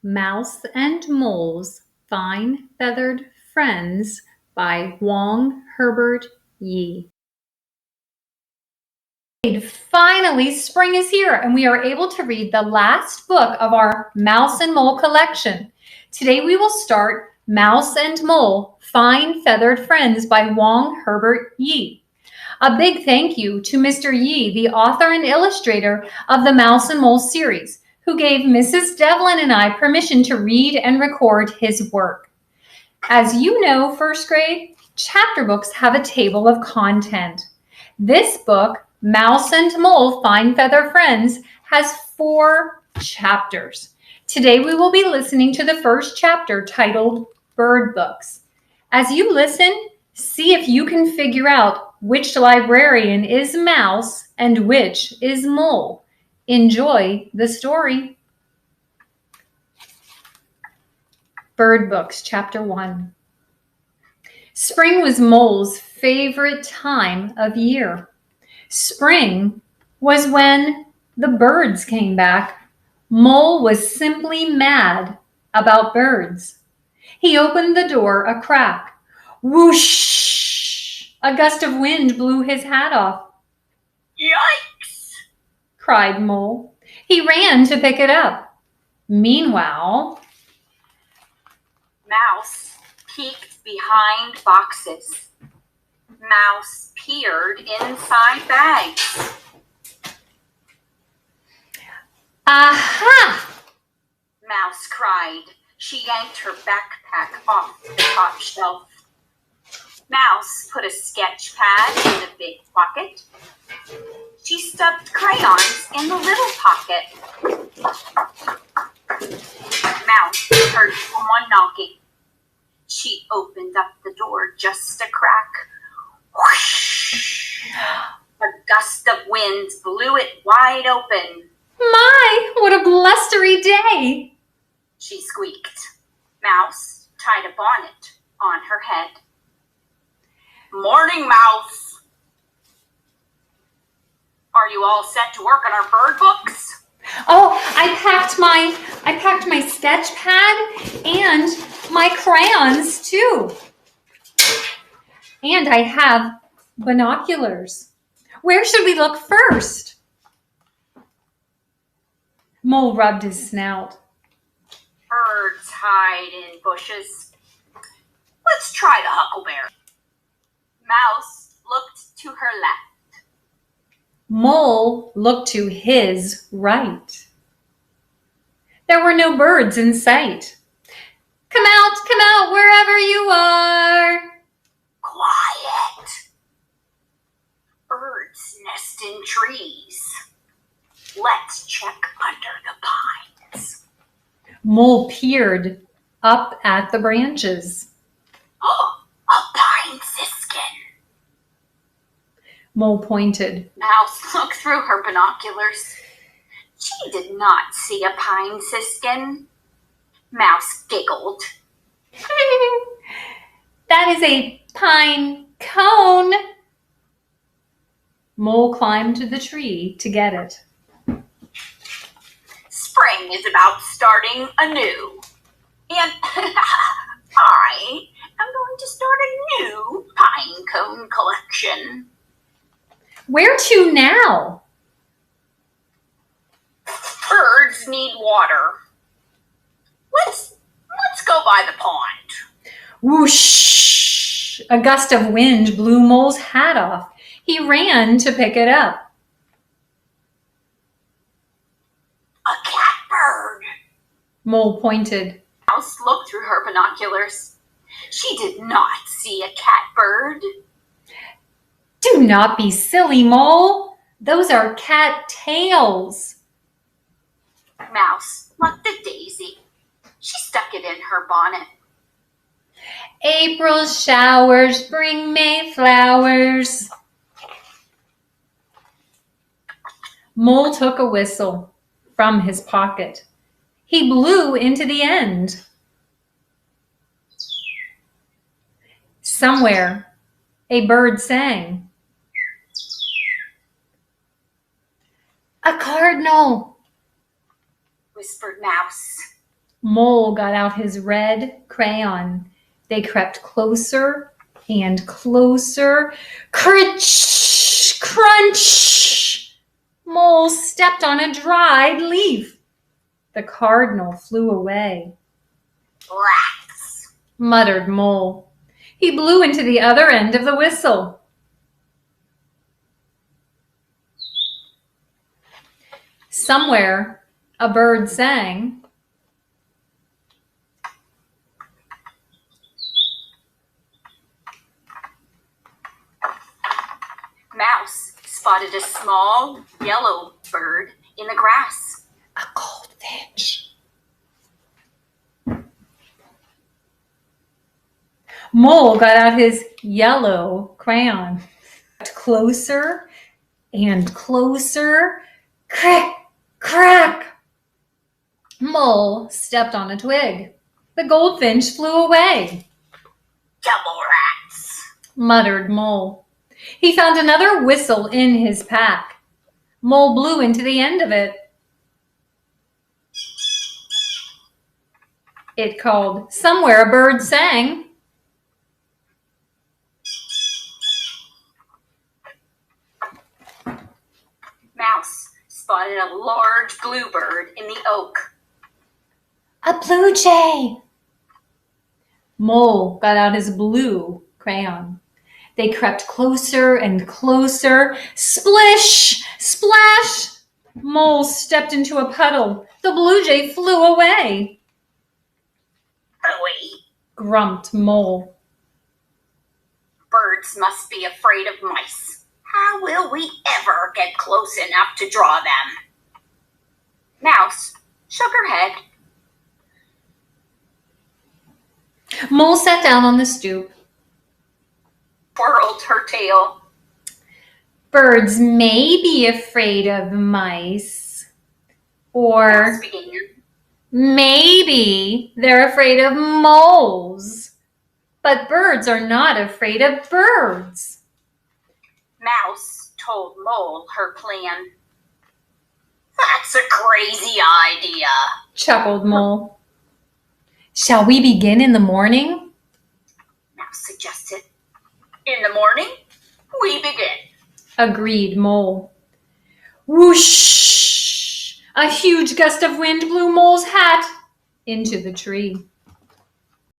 Mouse and Mole's Fine Feathered Friends by Wong Herbert Yi. Finally, spring is here and we are able to read the last book of our Mouse and Mole collection. Today we will start Mouse and Mole, Fine Feathered Friends by Wong Herbert Yi. A big thank you to Mr. Yi, the author and illustrator of the Mouse and Mole series, who gave Mrs. Devlin and I permission to read and record his work. As you know, first grade, chapter books have a table of content. This book, Mouse and Mole, Fine Feather Friends, has 4 chapters. Today we will be listening to the first chapter titled Bird Books. As you listen, see if you can figure out which librarian is Mouse and which is Mole. Enjoy the story. Bird Books, Chapter 1. Spring was Mole's favorite time of year. Spring was when the birds came back. Mole was simply mad about birds. He opened the door a crack. Whoosh! A gust of wind blew his hat off. Yikes! Cried Mole. He ran to pick it up. Meanwhile, Mouse peeked behind boxes. Mouse peered inside bags. Aha! Mouse cried. She yanked her backpack off the top shelf. Mouse put a sketch pad in the big pocket. She stuffed crayons in the little pocket. Mouse heard someone knocking. She opened up the door just a crack. Whoosh! A gust of wind blew it wide open. My, what a blustery day! She squeaked. Mouse tied a bonnet on her head. Morning, Mouse. Are you all set to work on our bird books? Oh, I packed my sketch pad and my crayons too. And I have binoculars. Where should we look first? Mole rubbed his snout. Birds hide in bushes. Let's try the huckleberry. Mouse looked to her left. Mole looked to his right. There were no birds in sight. Come out, wherever you are. Quiet. Birds nest in trees. Let's check under the pines. Mole peered up at the branches. Oh, a pine siskin. Mole pointed. Mouse looked through her binoculars. She did not see a pine siskin. Mouse giggled. That is a pine cone. Mole climbed to the tree to get it. Spring is about starting anew. And I am going to start a new pine cone collection. Where to now? Birds need water. Let's go by the pond. Whoosh! A gust of wind blew Mole's hat off. He ran to pick it up. A catbird. Mole pointed. Mouse looked through her binoculars. She did not see a catbird. Do not be silly, Mole. Those are cat tails. Mouse looked at Daisy. She stuck it in her bonnet. April showers bring May flowers. Mole took a whistle from his pocket. He blew into the end. Somewhere, a bird sang. A cardinal, whispered Mouse. Mole got out his red crayon. They crept closer and closer. Crunch! Crunch! Mole stepped on a dried leaf. The cardinal flew away. Rats, Muttered Mole. He blew into the other end of the whistle. Somewhere, a bird sang. Mouse spotted a small yellow bird in the grass. A goldfinch. Mole got out his yellow crayon. Closer and closer. Crack, crack. Mole stepped on a twig. The goldfinch flew away. Double rats. Muttered Mole. He found another whistle in his pack. Mole blew into the end of it. It called, "Somewhere a bird sang." Mouse spotted a large bluebird in the oak. A blue jay. Mole got out his blue crayon. They crept closer and closer. Splish! Splash! Mole stepped into a puddle. The blue jay flew away. Ooey. Grumped Mole. Birds must be afraid of mice. How will we ever get close enough to draw them? Mouse shook her head. Mole sat down on the stoop. Twirled her tail. Birds may be afraid of mice. Or Mouse began. maybe they're afraid of moles. But birds are not afraid of birds. Mouse told Mole her plan. That's a crazy idea, Chuckled Mole. Shall we begin in the morning? Mouse suggested. In the morning, we begin. Agreed Mole. Whoosh! A huge gust of wind blew Mole's hat into the tree.